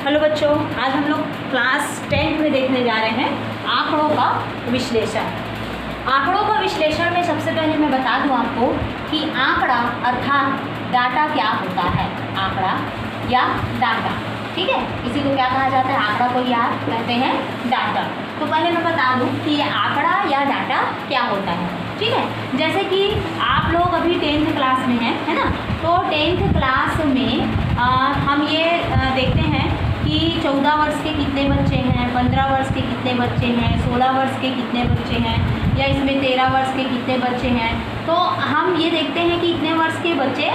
Hello बच्चों, आज हम लोग क्लास 10 में देखने जा रहे हैं आंकड़ों का विश्लेषण। आंकड़ों का विश्लेषण में सबसे पहले मैं बता दूं आपको कि आंकड़ा अर्थात डाटा क्या होता है। आंकड़ा या डाटा, ठीक है, इसी को क्या कहा जाता है? आंकड़ा को या कहते हैं डाटा। तो पहले मैं बता दूं कि ये आंकड़ा या डाटा क्या होता है, ठीक है। जैसे कि आप लोग अभी 10th क्लास में हैं, है ना, तो 10th क्लास में हम ये देखते हैं कि 14 वर्ष के कितने बच्चे हैं, 15 वर्ष के कितने बच्चे हैं, 16 वर्ष के कितने बच्चे हैं, या इसमें 13 वर्ष के कितने बच्चे हैं। तो हम ये देखते हैं कि इतने वर्ष के बच्चे,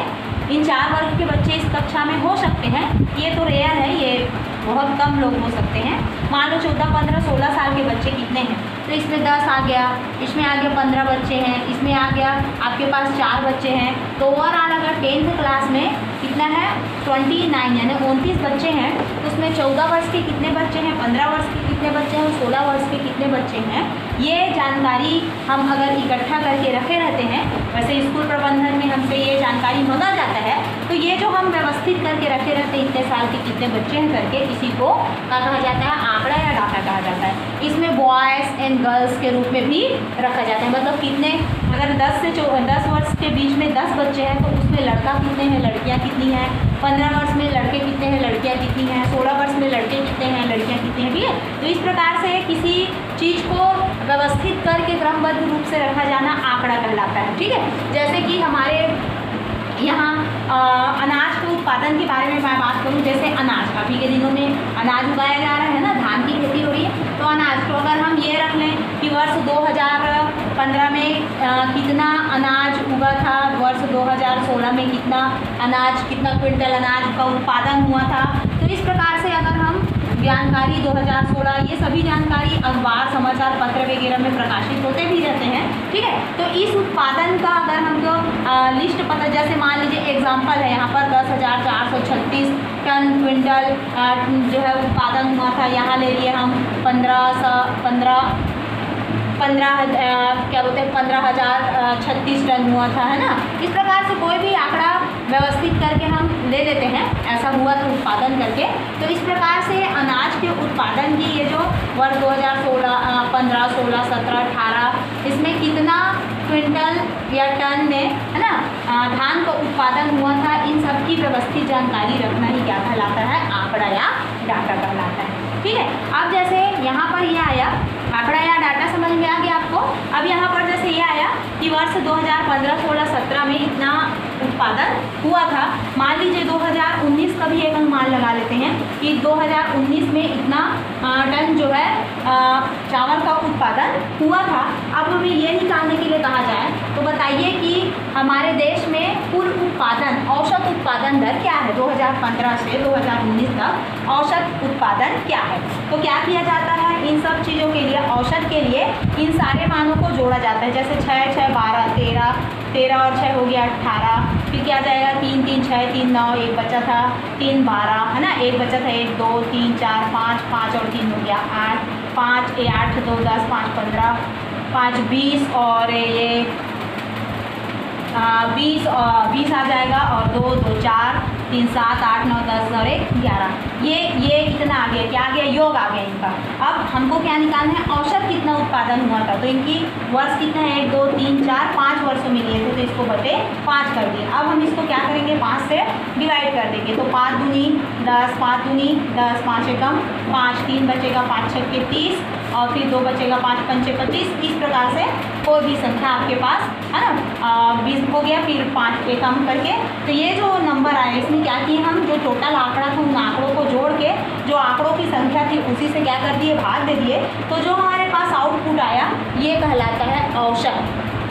इन 4 वर्ग के बच्चे इस कक्षा में हो सकते हैं। ये तो रेयर है, ये बहुत कम लोग हो सकते हैं। मान लो 14, 15, 16 साल के बच्चे कितने हैं, तो इसमें 10 आ गया, इसमें आ गया 15 बच्चे हैं, इसमें आ गया आपके पास 4 बच्चे हैं। तो ओवरऑल अगर 10th क्लास में कितना है 29 यानी 29 बच्चे हैं, तो उसमें 14 वर्ष के कितने बच्चे हैं, 15 वर्ष के कितने बच्चे हैं, 16 वर्ष के कितने बच्चे हैं, ये जानकारी हम अगर इकट्ठा करके रखे रहते हैं, वैसे स्कूल प्रबंधन में हमसे ये जानकारी मांगा जाता है, तो ये जो हम व्यवस्थित करके रखे रहते हैं इतने साल के कितने बच्चे हैं करके, इसी को क्या कहा जाता है? आंकड़ा या डाटा कहा जाता है। इसमें बॉयज़ एंड गर्ल्स के रूप में भी रखा जाता है। मतलब कितने, अगर 10 वर्ष के बीच में 10 बच्चे हैं तो उसमें लड़का कितने हैं, लड़कियां कितनी हैं, 15 वर्ष में लड़के कितने हैं, लड़कियां कितनी हैं, 16 वर्ष में लड़के कितने हैं, लड़कियां कितनी हैं, ठीक है। तो इस प्रकार से किसी चीज़ को व्यवस्थित करके क्रमबद्ध रूप से रखा जाना आंकड़ा कहलाता है, ठीक है। जैसे कि हमारे यहाँ अनाज के उत्पादन के बारे में मैं बात करूँ, जैसे अनाज अभी के दिनों में अनाज उगाया जा रहा है ना, धान की खेती हो रही है, तो अनाज को अगर हम ये रख लें कि वर्ष 2015 में कितना अनाज उगा था, वर्ष 2016 में कितना अनाज, कितना क्विंटल अनाज का उत्पादन हुआ था, तो इस प्रकार से अगर हम जानकारी 2016 ये सभी जानकारी अखबार, समाचार पत्र वगैरह में प्रकाशित होते भी रहते हैं, ठीक है। तो इस उत्पादन का अगर हमको लिस्ट पता, जैसे मान लीजिए एग्जांपल है यहाँ पर 10,436 टन क्विंटल जो है उत्पादन हुआ था। यहाँ ले लिए हम 15,036 टन हुआ था, है ना। इस प्रकार से कोई भी आंकड़ा व्यवस्थित करके हम ले लेते हैं, ऐसा हुआ था उत्पादन करके। तो इस प्रकार से अनाज के उत्पादन की ये जो वर्ष 2016, 15, 16, 17, 18 इसमें कितना क्विंटल या टन में, है ना, धान का उत्पादन हुआ था, इन सब की व्यवस्थित जानकारी रखना ही क्या कहलाता है? आंकड़ा या डाटा कहलाता है, ठीक है। अब जैसे यहाँ पर ये आया आंकड़ा या डाटा, समझ में आ गया आपको। अब यहाँ पर जैसे ये आया कि वर्ष 2015, 16, 17 में इतना उत्पादन हुआ था। मान लीजिए 2019 का भी एक अनुमान लगा लेते हैं कि 2019 में इतना टन जो है चावल का उत्पादन हुआ था। अब हमें ये निकालने के लिए कहा जाए तो बताइए कि हमारे देश में कुल उत्पादन, औसत उत्पादन दर क्या है 2015 से 2019 तक, औसत उत्पादन क्या है। तो क्या किया जाता है, इन सब चीज़ों के लिए, औसत के लिए इन सारे मानों को जोड़ा जाता है। जैसे 6, 6, 12, 13 और 6 हो गया 18, फिर क्या जाएगा 3, 3, 6, 3, 9, एक बचा था 3, 12, है ना, एक बचा था 1, 2, 3, 4, 5, 5 और 3 हो गया 8, 5, 8, 2, 10, 5, 15, 5, 20 और ये 20 आ जाएगा, और 2, 2, 4, 3, 7, 8, 9, 10 और 1, 11। ये इतना आ गया, क्या आ गया? योग आ गया इनका। अब हमको क्या निकालना है? औसत कितना उत्पादन हुआ था। तो इनकी वर्ष कितना है? 1, 2, 3, 4, 5 वर्षों में लिए थे, तो इसको बटे 5 कर दिए। अब हम इसको क्या करेंगे? 5 से डिवाइड कर देंगे। तो 5 दूनी 10, 5 दूनी 10, 5 एकम 5, 3 बचेगा, 5 छक्के 30 और फिर 2 बचेगा, 5 पंचे 25। इस प्रकार से कोई भी संख्या आपके पास, है ना, 20 हो गया, फिर 5 एकम करके। तो ये जो नंबर आए इसमें क्या किए हम, जो टोटल आंकड़ा था उन आंकड़ों को जोड़ के जो आंकड़ों की संख्या थी उसी से क्या कर दिए? भाग दे दिए। तो जो हमारे पास आउटपुट आया ये कहलाता है औसत,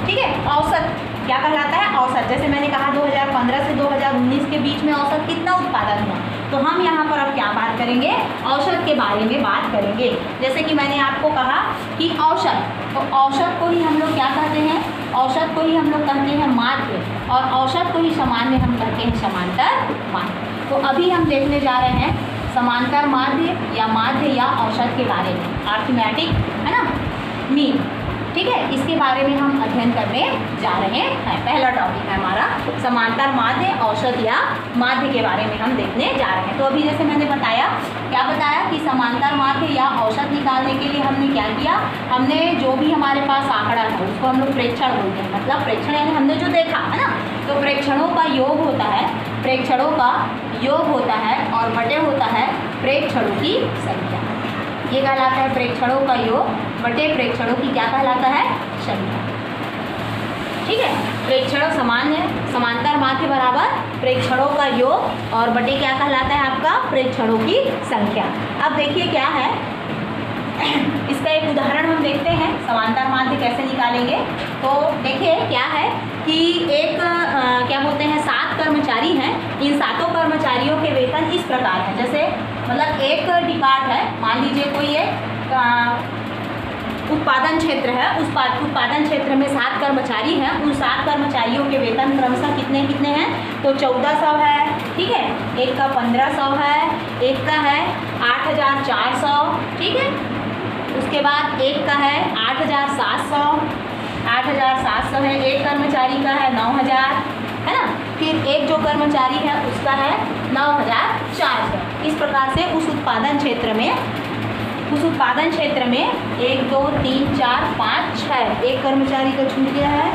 ठीक है। औसत क्या कहलाता है? औसत। जैसे मैंने कहा 2015 से 2019 के बीच में औसत कितना उत्पादन हुआ, तो हम यहाँ पर अब क्या बात करेंगे? औसत के बारे में बात करेंगे। जैसे कि मैंने आपको कहा कि औसत, तो औसत को ही हम लोग क्या कहते हैं? औसत को ही हम लोग कहते हैं माध्य, और औसत को ही सामान्य हम कहते हैं समांतर माध्य। तो अभी हम देखने जा रहे हैं समांतर माध्य या औसत के बारे में, अर्थमेटिक, है ना, मीन, ठीक है। इसके बारे में हम अध्ययन करने जा रहे हैं। पहला टॉपिक है हमारा समांतर माध्य, औसत या माध्य के बारे में हम देखने जा रहे हैं। तो अभी जैसे मैंने बताया क्या बताया कि समांतर माध्य या औसत निकालने के लिए हमने क्या किया, हमने जो भी हमारे पास आंकड़ा था उसको हम लोग प्रेक्षण बोलते हैं, मतलब प्रेक्षण यानी हमने जो देखा है ना, तो प्रेक्षणों का योग होता है, प्रेक्षणों का योग होता है और बटे होता है प्रेक्षणों की संख्या। ये कहलाता है प्रेक्षणों का योग बटे प्रेक्षणों की क्या कहलाता है, संख्या। ठीक है, प्रेक्षण समान है, समांतर माध्य बराबर प्रेक्षणों का योग और बटे क्या कहलाता है आपका, प्रेक्षणों की संख्या। अब देखिए क्या है, इसका एक उदाहरण हम देखते हैं, समांतर माध्य कैसे निकालेंगे। तो देखिए क्या है कि एक क्या बोलते हैं 7 कर्मचारी हैं, इन 7 कर्मचारियों के वेतन इस प्रकार है, जैसे मतलब एक डिपार्ट है, मान लीजिए कोई एक उत्पादन क्षेत्र है, उस उत्पादन क्षेत्र में 7 कर्मचारी हैं, उन 7 कर्मचारियों के वेतन क्रमशः कितने कितने हैं, तो 1400 है, ठीक है, एक का 1500 है, एक का है 8400, ठीक है, उसके बाद एक का है 8700, 8700 है, एक कर्मचारी का है 9000, है ना, फिर एक जो कर्मचारी है उसका है 9400। इस प्रकार से उस उत्पादन क्षेत्र में 1 2 3 4 5 6 एक कर्मचारी का छूट गया है,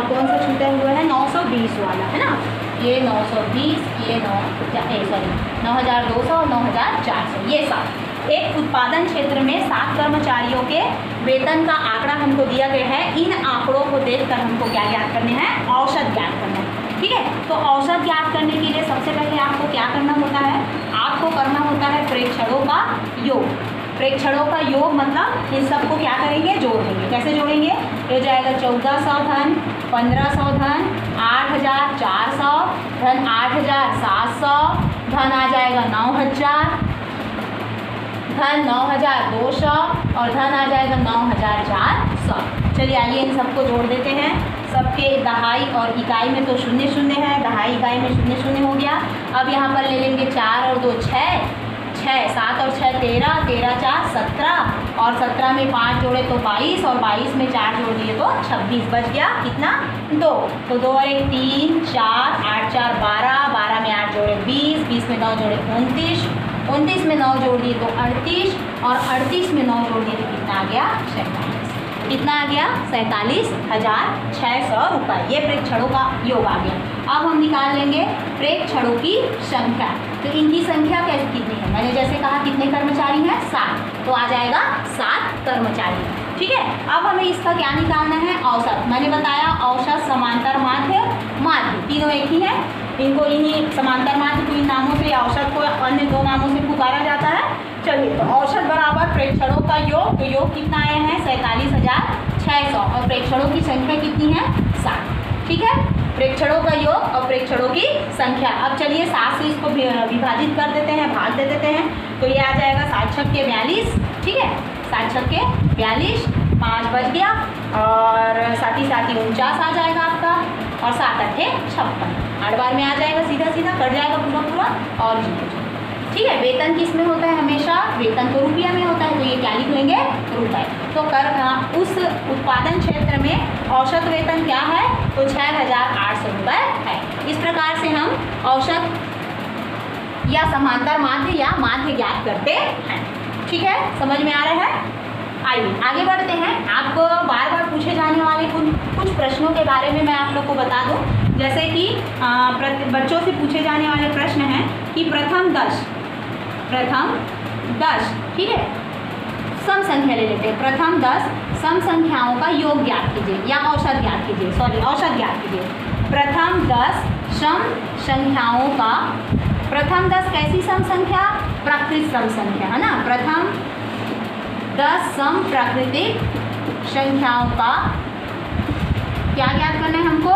कौन सा छूटा हुआ है, 920 वाला, है ना, ये 920, ये 9200 और 9400, ये 7 एक उत्पादन क्षेत्र में 7 कर्मचारियों के वेतन का आंकड़ा हमको दिया गया है। इन आंकड़ों को देखकर हमको क्या ज्ञात करने हैं, औसत ज्ञात करना है। ठीक है, तो औसत ज्ञात करने के लिए सबसे पहले आपको क्या करना होता है, आपको करना होता है प्रेक्षणों का योग। प्रेक्षणों का योग मतलब इन सबको क्या करेंगे, जोड़ देंगे। कैसे जोड़ेंगे, हो जाएगा 1400 धन 1500 धन 8400 धन 8700 धन आ जाएगा 9000 धन 9200 और धन आ जाएगा 9400। चलिए आइए इन सबको जोड़ देते हैं। सबके दहाई और इकाई में तो 0 0 है, दहाई इकाई में 0 0 हो गया। अब यहाँ पर ले लेंगे 4 और 2 6, 7 और 6 13, 13 4 17 और 17 में 5 जोड़े तो 22 और 22 में 4 जोड़ दिए तो 26, बच गया कितना, 2। तो 2 और 1 3 4 8 4 12, 12 में 8 जोड़े 20, 20 में 9 जोड़े 29, 29 में 9 जोड़ दिए तो 38 और 38 में 9 जोड़ दिए तो कितना आ गया, 47। कितना आ गया, 47,600 रुपये। ये प्रेक्षणों का योग आ गया। अब हम निकाल लेंगे प्रेक्षणों की संख्या। तो इनकी संख्या कैसे कितनी है, मैंने जैसे कहा कितने कर्मचारी हैं, 7, तो आ जाएगा 7 कर्मचारी। ठीक है, अब हमें इसका क्या निकालना है, औसत। मैंने बताया औसत, समांतर माध्य, माध्य तीनों एक ही है। इनको इन्हीं समांतर माध्य को इन नामों से, औसत को अन्य 2 नामों से पुकारा जाता है। चलिए, तो औसत बराबर प्रेक्षणों का योग, तो योग कितना आया है, 47,600 और प्रेक्षणों की संख्या कितनी है, 7। ठीक है, प्रेक्षणों का योग और प्रेक्षणों की संख्या। अब चलिए 7 से इसको विभाजित कर देते हैं, भाग दे देते हैं, तो ये आ जाएगा 7 छक्के 42। ठीक है, 7 छक्के 42, 5 बच गया और साथ ही 49 आ जाएगा आपका और 7 अट्ठे 56, 8 बार में आ जाएगा, सीधा सीधा कट जाएगा पूरा पूरा और जीरो। ठीक है, वेतन किस में होता है, हमेशा वेतन तो रुपया में होता है, तो ये क्या लिख लेंगे, रुपये। तो उस उत्पादन क्षेत्र में औसत वेतन क्या है, तो 6,800 रुपये है। इस प्रकार से हम औसत या समांतर माध्य या माध्य ज्ञात करते हैं। ठीक है, समझ में आ रहा है। आइए आगे बढ़ते हैं। आपको बार बार पूछे जाने वाले कुछ प्रश्नों के बारे में मैं आप लोग को बता दूं। जैसे कि बच्चों से पूछे जाने वाले प्रश्न हैं कि प्रथम 10, ठीक है, सम संख्या ले लेते हैं। प्रथम 10 सम संख्याओं का योग ज्ञात कीजिए या औसत ज्ञात कीजिए, औसत ज्ञात कीजिए। प्रथम 10 सम संख्याओं का, प्रथम 10 कैसी सम संख्या, प्राकृतिक सम संख्या, है ना। प्रथम 10 सम प्राकृतिक संख्याओं का क्या ज्ञात करना है, हमको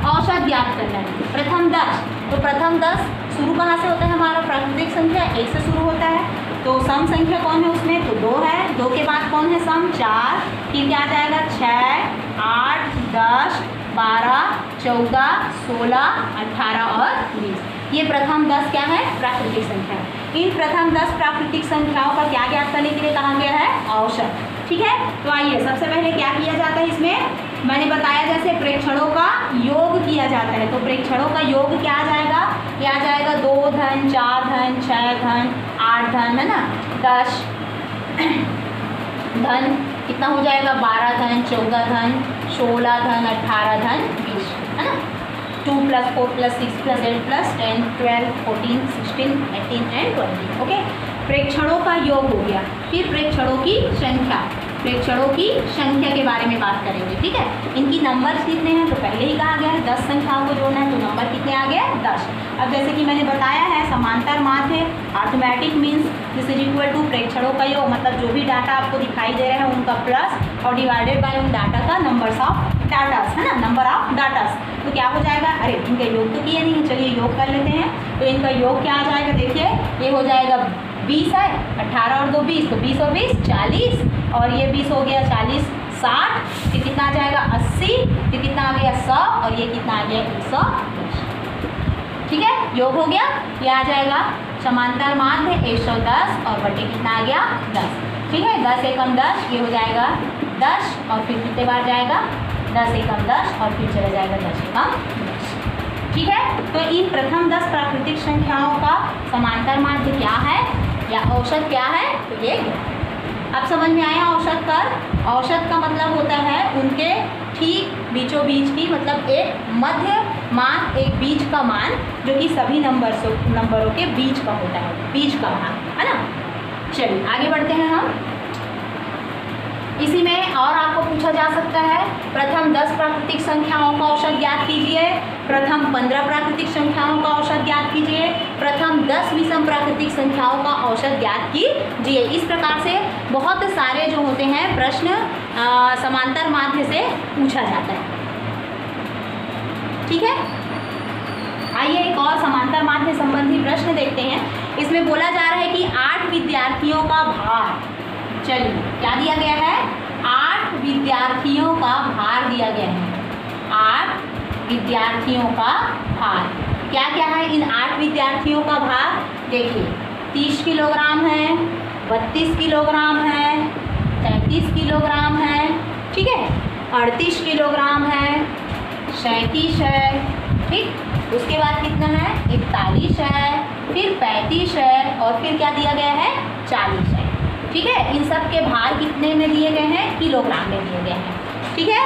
औसत ज्ञात करना है। प्रथम 10, तो प्रथम 10 शुरू कहाँ से होता है हमारा, प्राकृतिक संख्या 1 से शुरू होता है। तो सम संख्या कौन है उसमें, तो 2 है। 2 के बाद कौन है सम, 4, फिर क्या आ जाएगा 6 8 10 12 14 16 18 और 20। ये प्रथम 10 क्या है, प्राकृतिक संख्या। इन प्रथम 10 प्राकृतिक संख्याओं का क्या ज्ञात करने के लिए कहा गया है, औसत। ठीक है, तो आइए सबसे पहले क्या किया जाता है, इसमें मैंने बताया जैसे प्रेक्षणों का योग किया जाता है, तो प्रेक्षणों का योग क्या आ जाएगा, ये आ जाएगा 2 धन 4 धन 6 धन 8 धन, है ना, 10 धन कितना हो जाएगा, 12 धन 14 धन 16 धन 18 धन 20, है ना, 2 + 4 + 6 + 8 + 10 12 14 16 18 एंड 20। ओके, प्रेक्षणों का योग हो गया। फिर प्रेक्षणों की संख्या, प्रेक्षणों की संख्या के बारे में बात करेंगे, ठीक है। इनकी नंबर्स कितने हैं, तो पहले ही कहा गया है 10 संख्याओं को जोड़ना है, तो नंबर कितने आ गए, 10। अब जैसे कि मैंने बताया है समांतर माध्य arithmetic means this is equal to प्रेक्षणों का योग, मतलब जो भी डाटा आपको दिखाई दे रहे हैं उनका प्लस और डिवाइडेड बाय उन डाटा का नंबर्स ऑफ डाटास, है ना, नंबर ऑफ डाटास। तो क्या हो जाएगा, अरे इनका योग तो किया नहीं है, चलिए योग कर लेते हैं। तो इनका योग क्या आ जाएगा, देखिए ये हो जाएगा 20 है, 18 और 2 20, तो 20 और 20 40, और ये 20 हो गया 40 60, फिर कितना आ जाएगा 80, फिर कितना आ गया 100, और ये कितना आ गया 110। ठीक है, योग हो गया। ये आ जाएगा समांतर माध्य 110 और बटे कितना आ गया 10। ठीक है, 10 एकम 10, ये हो जाएगा 10, और फिर कितने बार जाएगा 10 एकम 10, और फिर चला जाएगा 10 एकम 10। ठीक है, तो इन प्रथम 10 प्राकृतिक संख्याओं का समांतर माध्य क्या है या औसत क्या है, तो ये अब समझ में आया। औसत कर, औसत का मतलब होता है उनके ठीक बीचों बीच की, मतलब एक मध्य मान, एक बीच का मान जो कि सभी नंबरों के बीच का होता है, बीच का मान, है ना। चलिए आगे बढ़ते हैं हम। इसी में और आपको पूछा जा सकता है, प्रथम 10 प्राकृतिक संख्याओं का औसत ज्ञात कीजिए, प्रथम 15 प्राकृतिक संख्याओं का औसत ज्ञात कीजिए, प्रथम 10 विषम प्राकृतिक संख्याओं का औसत ज्ञात कीजिए। इस प्रकार से बहुत सारे जो होते हैं प्रश्न समांतर माध्य से पूछा जाता है। ठीक है, आइए एक और समांतर माध्य संबंधी प्रश्न देखते हैं। इसमें बोला जा रहा है कि 8 विद्यार्थियों का भार, चलिए क्या दिया गया है, 8 विद्यार्थियों का भार दिया गया है। 8 विद्यार्थियों का भार क्या क्या है, इन 8 विद्यार्थियों का भार देखिए 30 किलोग्राम है, 32 किलोग्राम है, 33 किलोग्राम है, ठीक है, 38 किलोग्राम है, 37 है, ठीक, उसके बाद कितना है 41 है, फिर 35 है, और फिर क्या दिया गया है 40 है। ठीक है, इन सब के भार कितने में दिए गए हैं, किलोग्राम में दिए गए हैं। ठीक है,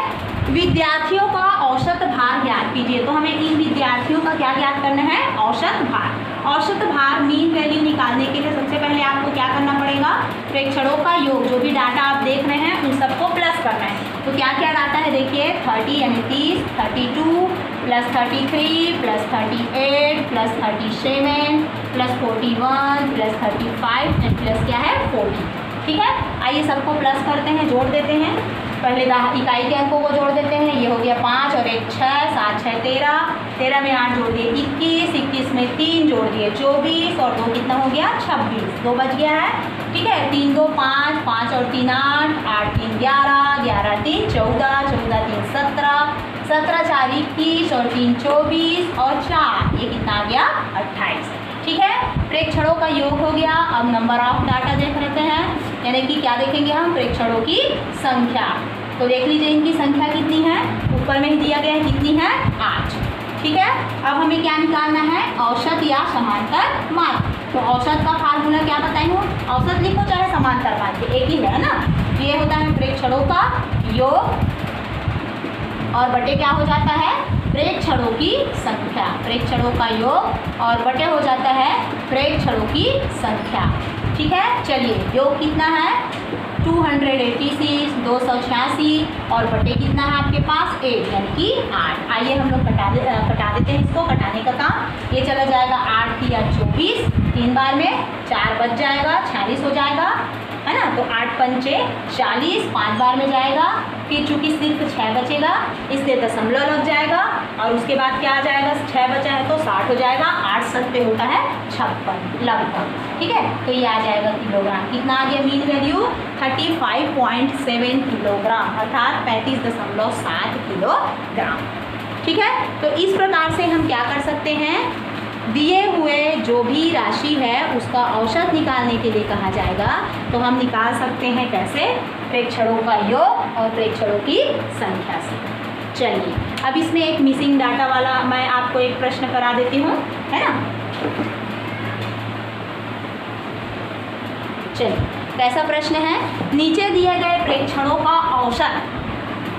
विद्यार्थियों का औसत भार ज्ञात कीजिए। तो हमें इन विद्यार्थियों का क्या ज्ञात करना है, औसत भार। औसत भार मीन वैल्यू निकालने के लिए सबसे पहले आपको क्या करना पड़ेगा, प्रेक्षणों का योग, जो भी डाटा आप देख रहे हैं उन सबको प्लस करना है। तो क्या क्या डाटा है देखिए, 30 यानी 30, 32 + 33 + 38 + 37 + 41 + 35 एंड प्लस क्या है 40। ठीक है, आइए सबको प्लस करते हैं, जोड़ देते हैं। पहले इकाई के अंकों को जोड़ देते हैं, ये हो गया 5 और 1 6, 7 6 13, 13 में 8 जोड़ दिए 21, 21 में 3 जोड़ दिए 24, और 2 कितना हो गया 26, 2 बच गया है। ठीक है, 3 2 5, 5 और 3 8, 8 3 11, 11 3 14, 14 3 17, 17 4 21, और 3 24, और 4 ये कितना आ गया 28। ठीक है, प्रेक्षणों का योग हो गया। अब नंबर ऑफ डाटा देख लेते हैं, यानी कि क्या देखेंगे हम, प्रेक्षणों की संख्या। तो देख लीजिए इनकी संख्या कितनी है, ऊपर में ही दिया गया है, कितनी है 8। ठीक है, अब हमें क्या निकालना है, औसत या समांतर माध्य। तो औसत का फार्मूला क्या बताई हूँ, औसत लिखो चाहे समांतर माध्य एक ही है ना। ये होता है प्रेक्षणों का योग और बटे क्या हो जाता है, प्रेक्षणों की संख्या। प्रेक्षणों का योग और बटे हो जाता है प्रेक्षणों की संख्या। ठीक है, चलिए योग कितना है 286, 286, और बटे कितना है आपके पास 8 यानी कि 8। आइए हम लोग कटा देते हैं इसको, कटाने का काम। ये चला जाएगा 8 3 24, 3 बार में 4 बच जाएगा, 46 हो जाएगा, है ना। तो 8 पंचे 40, 5 बार में जाएगा, फिर चूँकि सिर्फ 6 बचेगा इसलिए दशमलव लग जाएगा, और उसके बाद क्या आ जाएगा, 6 बचा है तो 60 हो जाएगा, 8 7 होता है 56 लगभग। ठीक है, तो ये आ जाएगा किलोग्राम। कितना आ गया मीन वैल्यू 35.7 किलोग्राम, अर्थात 35.7 किलोग्राम। ठीक है, तो इस प्रकार से हम क्या कर सकते हैं, दिए हुए जो भी राशि है उसका औसत निकालने के लिए कहा जाएगा। तो हम निकाल सकते हैं कैसे? प्रेक्षणों का योग और प्रेक्षणों की संख्या से। चलिए अब इसमें एक मिसिंग डाटा वाला मैं आपको एक प्रश्न करा देती हूँ, है ना। चलिए कैसा प्रश्न है? नीचे दिए गए प्रेक्षणों का औसत,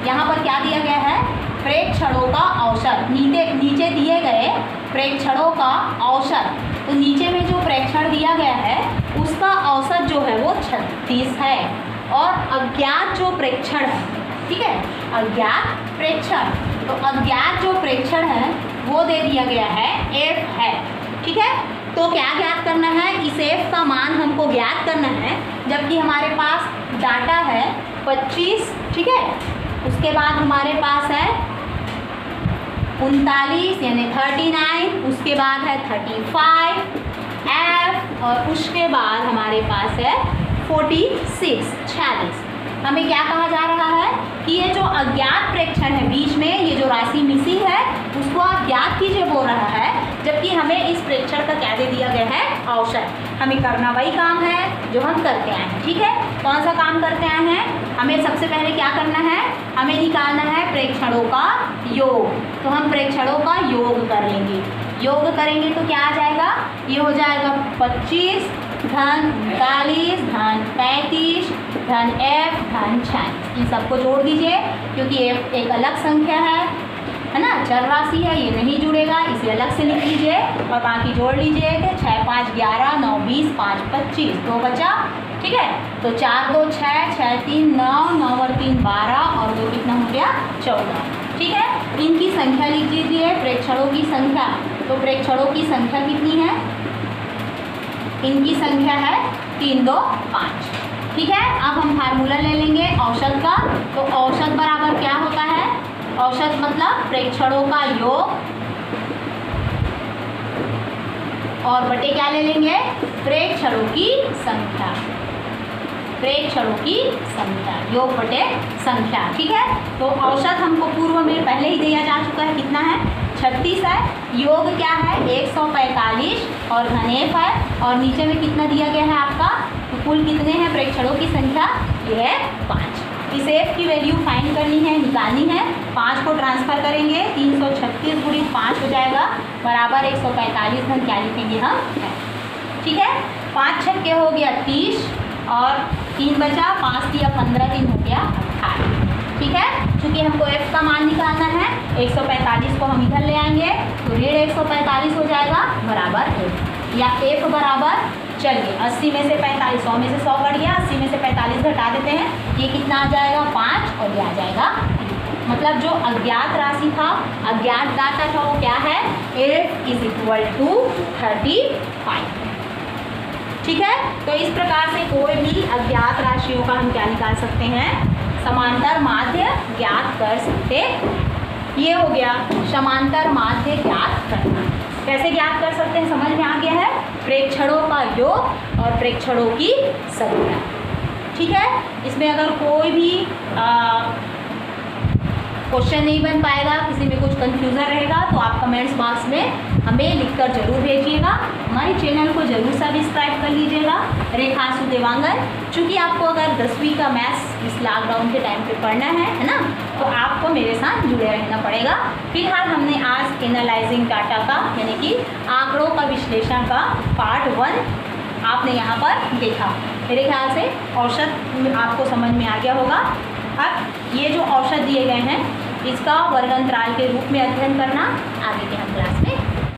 यहाँ पर क्या दिया गया है? प्रेक्षणों का औसत। नीचे दिए गए प्रेक्षणों का औसत, तो नीचे में जो प्रेक्षण दिया गया है उसका औसत जो है वो 36 है। और अज्ञात जो प्रेक्षण है, ठीक है, अज्ञात प्रेक्षण, तो अज्ञात जो प्रेक्षण है वो दे दिया गया है f है, ठीक है। तो क्या ज्ञात करना है? इस f का मान हमको ज्ञात करना है, जबकि हमारे पास डाटा है 25, ठीक है। उसके बाद हमारे पास है 39 यानी 39, उसके बाद है 35 f, और उसके बाद हमारे पास है 46। हमें क्या कहा जा रहा है कि ये जो अज्ञात प्रेक्षण है बीच में, ये जो राशि मिसी है उसको आप ज्ञात कीजिए बोल रहा है, जबकि हमें इस प्रेक्षण का क्या दे दिया गया है? औसत। हमें करना वही काम है जो हम करते आए हैं, ठीक है। कौन सा काम करते आए हैं? हमें सबसे पहले क्या करना है? हमें निकालना है प्रेक्षणों का योग। तो हम प्रेक्षणों का योग कर लेंगे। योग करेंगे तो क्या आ जाएगा? ये हो जाएगा 25 धन 39 धन 35 धन f धन 46। इन सबको जोड़ दीजिए, क्योंकि f एक अलग संख्या है ना, चर राशि है, ये नहीं जुड़ेगा, इसे अलग से लिख लीजिए और बाकी जोड़ लीजिए। कि 6 5 11 9 20 5 25, 2 बचा, ठीक है। तो 4 2 6 6 3 9 9 और 3 12 और 2 कितना हो गया? 14, ठीक है। इनकी संख्या लिख लीजिए, प्रेक्षणों की संख्या। तो प्रेक्षणों की संख्या कितनी है? इनकी संख्या है 3 2 5, ठीक है। अब हम फार्मूला ले लेंगे औसत का। तो औसत बराबर क्या होता है? औसत मतलब प्रेक्षणों का योग और बटे क्या ले लेंगे? प्रेक्षणों की संख्या। प्रेक्षणों की संख्या, योग बटे संख्या, ठीक है। तो औसत हमको पूर्व में पहले ही दिया जा चुका है, कितना है? 36 है। योग क्या है? 145 और घनेफ है, और नीचे में कितना दिया गया है आपका? तो कुल कितने हैं प्रेक्षणों की संख्या? ये है 5। इस f की वैल्यू फाइंड करनी है, निकालनी है। 5 को ट्रांसफर करेंगे, 336 गुणित 5 हो जाएगा बराबर 145 धन क्या लिखेंगे हम? ठीक है। 5 छक्के हो गया 30 और 3 बचा, 5 दिया 15, 3 हो गया 18, ठीक है। चूँकि हमको f का मान निकालना है, 145 को हम इधर ले आएंगे तो ऋण 145 हो जाएगा बराबर 1, या f बराबर, चलिए 80 में से 45, 100 में से 100 कट गया, 80 में से 45 घटा देते हैं, ये कितना आ जाएगा? 5, और ये आ जाएगा 3। मतलब जो अज्ञात राशि था, अज्ञात डाटा था, वो क्या है? f = 35, ठीक है। तो इस प्रकार से कोई भी अज्ञात राशियों का हम क्या निकाल सकते हैं? समांतर माध्य ज्ञात कर सकते। ये हो गया समांतर माध्य ज्ञात करना। कैसे ज्ञात कर सकते हैं समझ में आ गया है? प्रेक्षणों का योग और प्रेक्षणों की संख्या, ठीक है। इसमें अगर कोई भी क्वेश्चन नहीं बन पाएगा, किसी में कुछ कन्फ्यूज़न रहेगा, तो आप कमेंट्स बॉक्स में हमें लिखकर जरूर भेजिएगा। हमारे चैनल को जरूर सब्सक्राइब कर लीजिएगा, रेखासु देवांगन। चूँकि आपको अगर 10वीं का मैथ्स इस लॉकडाउन के टाइम पे पढ़ना है ना, तो आपको मेरे साथ जुड़े रहना पड़ेगा। फिलहाल हमने आज एनालाइजिंग डाटा का यानी कि आंकड़ों का विश्लेषण का पार्ट 1 आपने यहाँ पर देखा। मेरे ख्याल से औसत आपको समझ में आ गया होगा। अब ये जो औसत दिए गए हैं, इसका वर्गांतराल के रूप में अध्ययन करना आगे के हम क्लास में